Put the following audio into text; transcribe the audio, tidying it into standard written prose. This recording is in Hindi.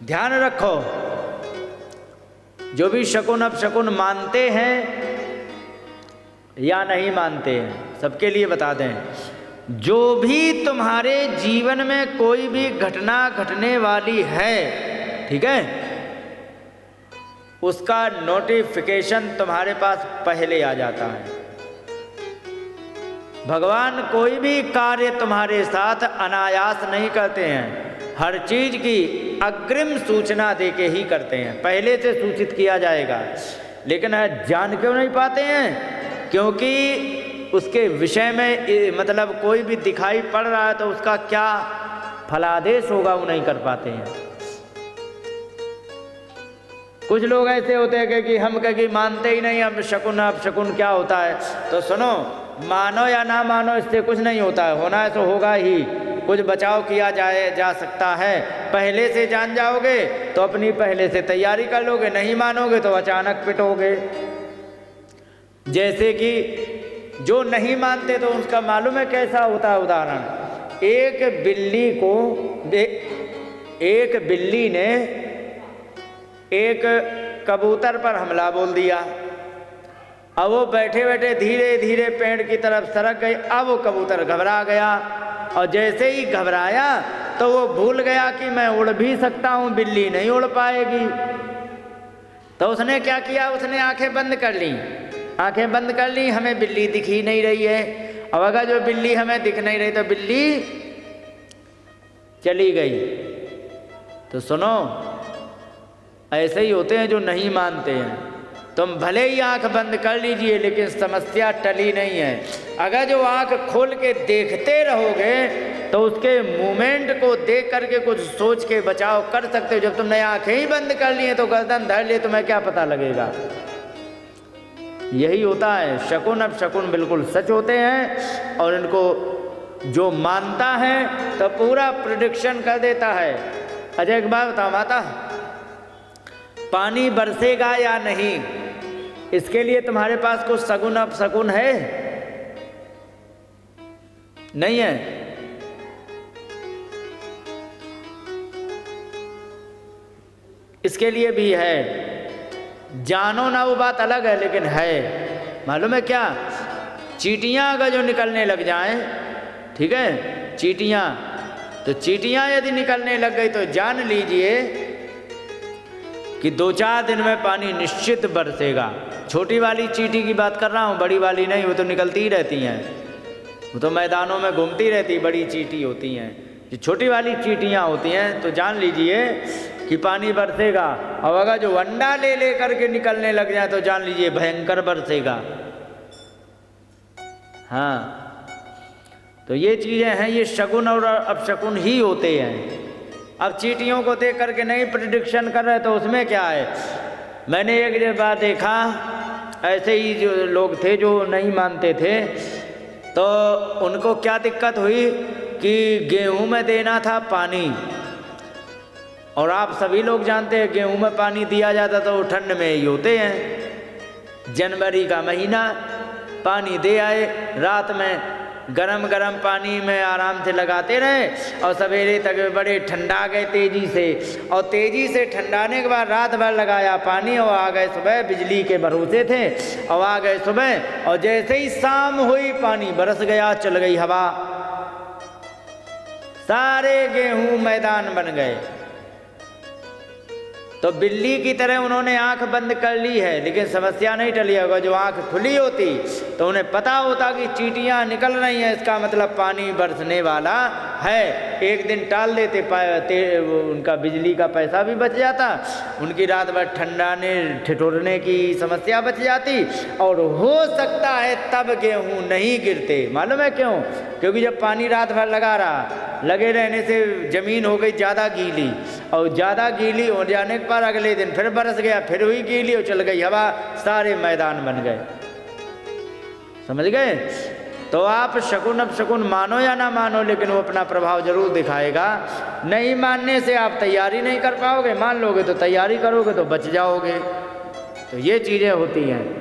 ध्यान रखो, जो भी शकुन अपशकुन मानते हैं या नहीं मानते हैं, सबके लिए बता दें, जो भी तुम्हारे जीवन में कोई भी घटना घटने वाली है, ठीक है, उसका नोटिफिकेशन तुम्हारे पास पहले आ जाता है। भगवान कोई भी कार्य तुम्हारे साथ अनायास नहीं करते हैं, हर चीज की अग्रिम सूचना देके ही करते हैं, पहले से सूचित किया जाएगा। लेकिन जान क्यों नहीं पाते हैं? क्योंकि उसके विषय में मतलब कोई भी दिखाई पड़ रहा है तो उसका क्या फलादेश होगा वो नहीं कर पाते हैं। कुछ लोग ऐसे होते हैं कि हम कहीं मानते ही नहीं, अब शकुन क्या होता है। तो सुनो, मानो या ना मानो इससे कुछ नहीं होता है, होना है तो होगा ही। कुछ बचाव किया जा सकता है, पहले से जान जाओगे तो अपनी पहले से तैयारी कर लोगे, नहीं मानोगे तो अचानक पिटोगे। जैसे कि जो नहीं मानते तो उसका मालूम है कैसा होता है उदाहरण। एक बिल्ली ने एक कबूतर पर हमला बोल दिया। अब वो बैठे बैठे धीरे धीरे पेड़ की तरफ सरक गई। अब वो कबूतर घबरा गया, और जैसे ही घबराया तो वो भूल गया कि मैं उड़ भी सकता हूँ, बिल्ली नहीं उड़ पाएगी। तो उसने क्या किया, उसने आंखें बंद कर ली। आंखें बंद कर ली, हमें बिल्ली दिख ही नहीं रही है। अब अगर जो बिल्ली हमें दिख नहीं रही तो बिल्ली चली गई। तो सुनो, ऐसे ही होते हैं जो नहीं मानते हैं। तुम भले ही आंख बंद कर लीजिए, लेकिन समस्या टली नहीं है। अगर जो आंख खोल के देखते रहोगे तो उसके मूवमेंट को देख करके कुछ सोच के बचाव कर सकते हो। जब तुमने आंखें ही बंद कर ली हैं तो गर्दन धर लिए, तुम्हें क्या पता लगेगा। यही होता है, शकुन अपशकुन बिल्कुल सच होते हैं, और इनको जो मानता है तो पूरा प्रेडिक्शन कर देता है। अच्छा एक बात बताओ माता, पानी बरसेगा या नहीं, इसके लिए तुम्हारे पास कुछ सगुन अपशकुन है? नहीं है? इसके लिए भी है। जानो ना वो बात अलग है, लेकिन है। मालूम है क्या? चींटियां अगर जो निकलने लग जाएं, ठीक है, चींटियां, तो चींटियां यदि निकलने लग गई तो जान लीजिए कि 2-4 दिन में पानी निश्चित बरसेगा। छोटी वाली चींटी की बात कर रहा हूँ, बड़ी वाली नहीं, वो तो निकलती ही रहती हैं, वो तो मैदानों में घूमती रहती, बड़ी चींटी होती हैं। जो छोटी वाली चींटियाँ होती हैं तो जान लीजिए कि पानी बरसेगा। और अगर जो अंडा ले करके निकलने लग जाए तो जान लीजिए भयंकर बरसेगा। हाँ, तो ये चीज़ें हैं, ये शकुन और अपशकुन ही होते हैं। अब चींटियों को देख करके नहीं प्रेडिक्शन कर रहे तो उसमें क्या है। मैंने एक बार देखा, ऐसे ही जो लोग थे जो नहीं मानते थे, तो उनको क्या दिक्कत हुई कि गेहूं में देना था पानी, और आप सभी लोग जानते हैं गेहूं में पानी दिया जाता तो ठंड में ही होते हैं। जनवरी का महीना, पानी दे आए, रात में गरम गरम पानी में आराम से लगाते रहे, और सवेरे तक बड़े ठंडा गए तेज़ी से, और तेज़ी से ठंडाने के बाद रात भर लगाया पानी, और आ गए सुबह, बिजली के भरोसे थे, और आ गए सुबह, और जैसे ही शाम हुई पानी बरस गया, चल गई हवा, सारे गेहूं मैदान बन गए। तो बिल्ली की तरह उन्होंने आंख बंद कर ली है, लेकिन समस्या नहीं टली। अगर जो आंख खुली होती तो उन्हें पता होता कि चींटियां निकल रही हैं, इसका मतलब पानी बरसने वाला है। एक दिन टाल देते, उनका बिजली का पैसा भी बच जाता, उनकी रात भर ठंडाने ठिठुरने की समस्या बच जाती, और हो सकता है तब गेहूं नहीं गिरते। मालूम है क्यों? क्योंकि जब पानी रात भर लगे रहने से ज़मीन हो गई ज़्यादा गीली, और ज़्यादा गीली हो जाने पर अगले दिन फिर बरस गया, फिर हुई गीली और चल गई हवा, सारे मैदान बन गए। समझ गए? तो आप शकुन अपशकुन मानो या ना मानो, लेकिन वो अपना प्रभाव जरूर दिखाएगा। नहीं मानने से आप तैयारी नहीं कर पाओगे, मान लोगे तो तैयारी करोगे तो बच जाओगे। तो ये चीज़ें होती हैं।